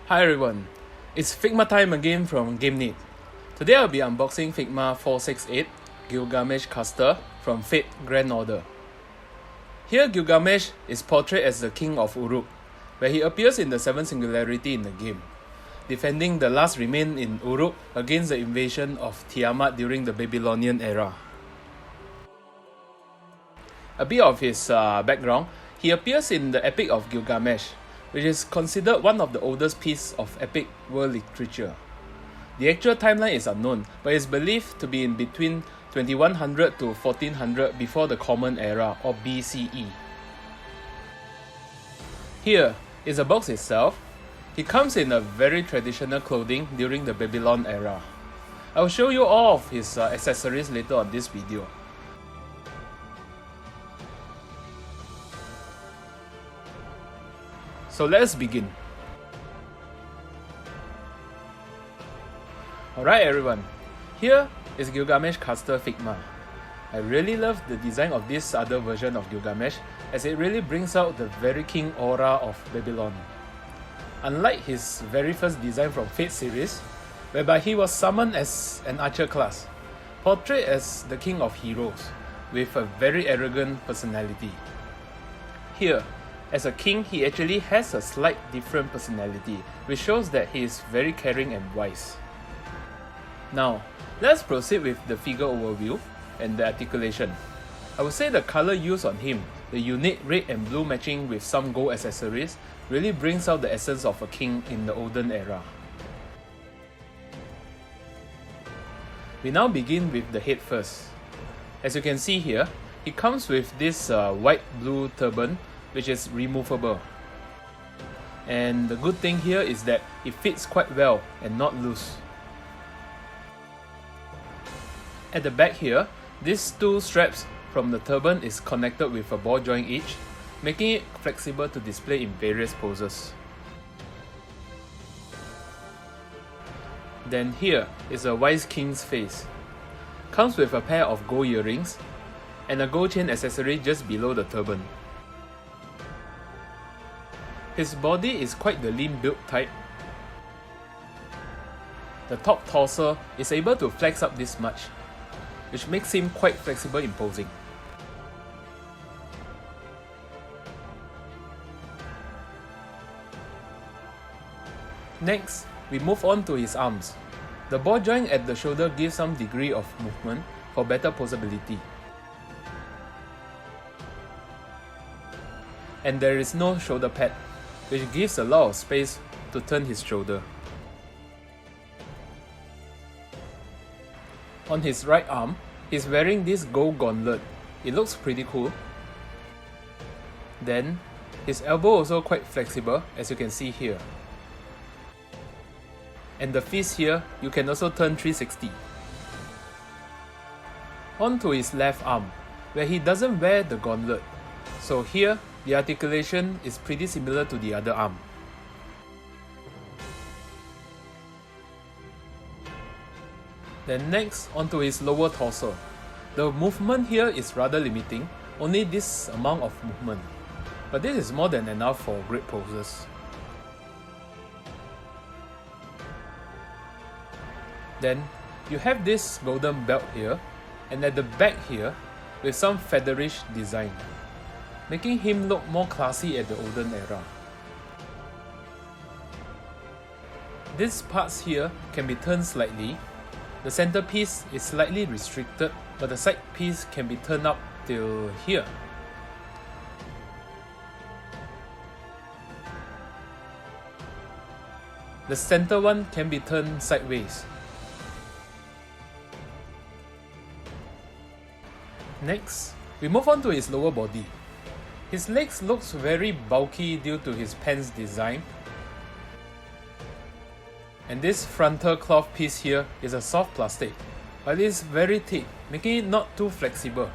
Hi everyone, it's Figma time again from Game-Neet. Today I'll be unboxing Figma 468 Gilgamesh Caster from Fate Grand Order. Here Gilgamesh is portrayed as the king of Uruk, where he appears in the 7th singularity in the game, defending the last remain in Uruk against the invasion of Tiamat during the Babylonian era. A bit of his background, he appears in the Epic of Gilgamesh, which is considered one of the oldest pieces of epic world literature. The actual timeline is unknown, but is believed to be in between 2100 to 1400 before the Common Era or BCE. Here is the box itself. It comes in a very traditional clothing during the Babylon era. I will show you all of his accessories later on this video. So let's begin. Alright everyone, here is Gilgamesh Caster Figma. I really love the design of this other version of Gilgamesh, as it really brings out the very king aura of Babylon. Unlike his very first design from Fate series, whereby he was summoned as an archer class, portrayed as the king of heroes, with a very arrogant personality. Here, as a king, he actually has a slight different personality, which shows that he is very caring and wise. Now, let's proceed with the figure overview and the articulation. I would say the color used on him, the unique red and blue matching with some gold accessories, really brings out the essence of a king in the olden era. We now begin with the head first. As you can see here, he comes with this white-blue turban, which is removable. And the good thing here is that it fits quite well and not loose. At the back here, these two straps from the turban is connected with a ball joint each, making it flexible to display in various poses. Then here is a wise king's face. Comes with a pair of gold earrings and a gold chain accessory just below the turban. His body is quite the lean build type. The top torso is able to flex up this much, which makes him quite flexible in posing. Next, we move on to his arms. The ball joint at the shoulder gives some degree of movement for better posability. And there is no shoulder pad, which gives a lot of space to turn his shoulder. On his right arm, he's wearing this gold gauntlet. It looks pretty cool. Then, his elbow also quite flexible, as you can see here. And the fist here, you can also turn 360. On to his left arm, where he doesn't wear the gauntlet. So here, the articulation is pretty similar to the other arm. Then next, onto his lower torso. The movement here is rather limiting, only this amount of movement. But this is more than enough for great poses. Then, you have this golden belt here, and at the back here, with some featherish design, making him look more classy at the olden era. These parts here can be turned slightly. The centerpiece is slightly restricted, but the side piece can be turned up till here. The center one can be turned sideways. Next, we move on to his lower body. His legs looks very bulky due to his pants design. And this frontal cloth piece here is a soft plastic, but it is very thick, making it not too flexible.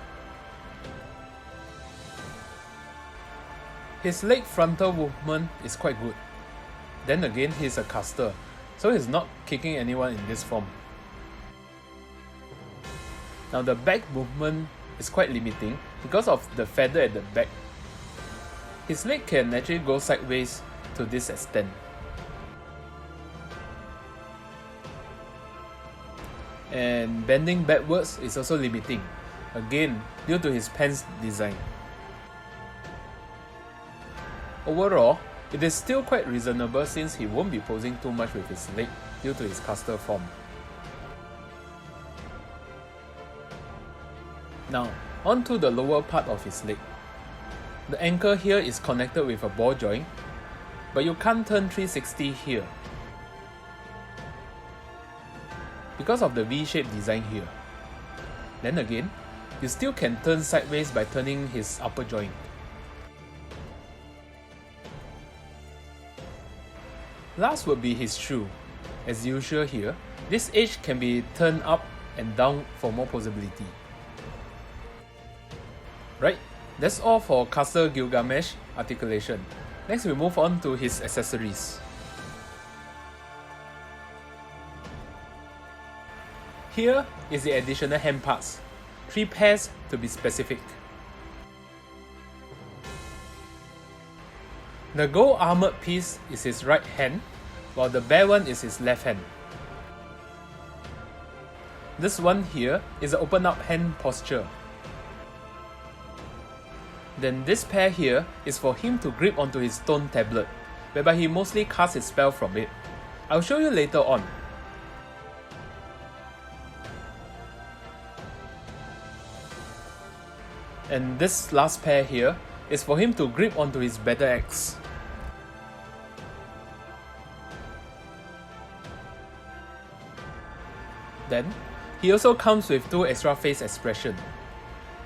His leg frontal movement is quite good. Then again, he is a caster, so he's not kicking anyone in this form. Now the back movement is quite limiting because of the feather at the back. His leg can actually go sideways to this extent. and bending backwards is also limiting, again due to his pants design. Overall, it is still quite reasonable since he won't be posing too much with his leg due to his caster form. Now, on to the lower part of his leg. The ankle here is connected with a ball joint, but you can't turn 360 here because of the V-shaped design here. Then again, you still can turn sideways by turning his upper joint. Last would be his shoe. As usual here, this edge can be turned up and down for more posability. Right, that's all for Caster Gilgamesh articulation. Next we move on to his accessories. Here is the additional hand parts, 3 pairs to be specific. The gold armored piece is his right hand, while the bare one is his left hand. This one here is an open up hand posture. Then this pair here is for him to grip onto his stone tablet, whereby he mostly casts his spell from it. I'll show you later on. And this last pair here is for him to grip onto his battle axe. Then, he also comes with 2 extra face expressions.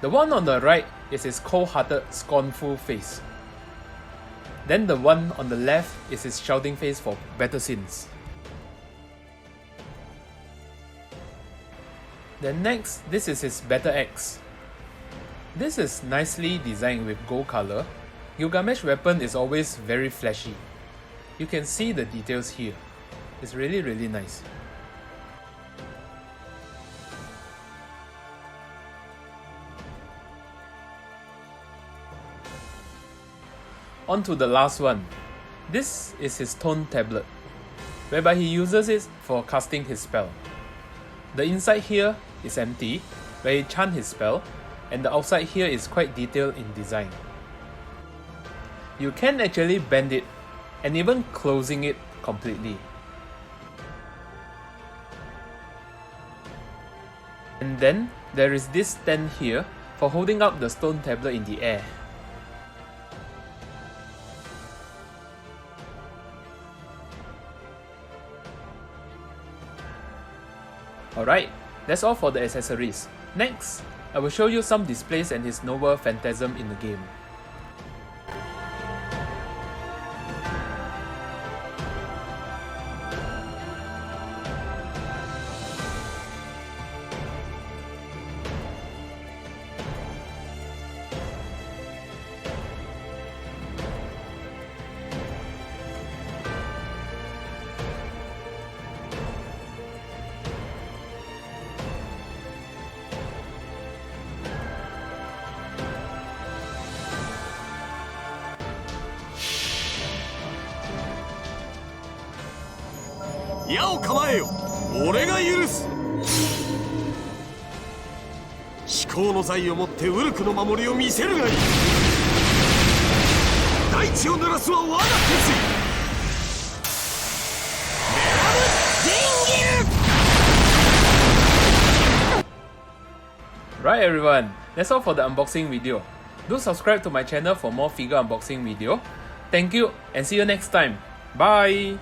The one on the right is his cold-hearted, scornful face. Then the one on the left is his shouting face for better scenes. Then next, this is his battle axe. This is nicely designed with gold color. Gilgamesh weapon is always very flashy. You can see the details here. It's really nice. On to the last one. This is his stone tablet, whereby he uses it for casting his spell. The inside here is empty, where he chants his spell, and the outside here is quite detailed in design. You can actually bend it, and even closing it completely. And then there is this stand here for holding up the stone tablet in the air. Alright, that's all for the accessories. Next, I will show you some displays and his noble phantasm in the game.矢を構えよ、俺が許す。至高の財をもってウルクの守りを見せるがいい。大地を濡らすは我が決意。メラム・ディンギル。 Right everyone, that's all for the unboxing video. Do subscribe to my channel for more figure unboxing video. Thank you and see you next time. Bye!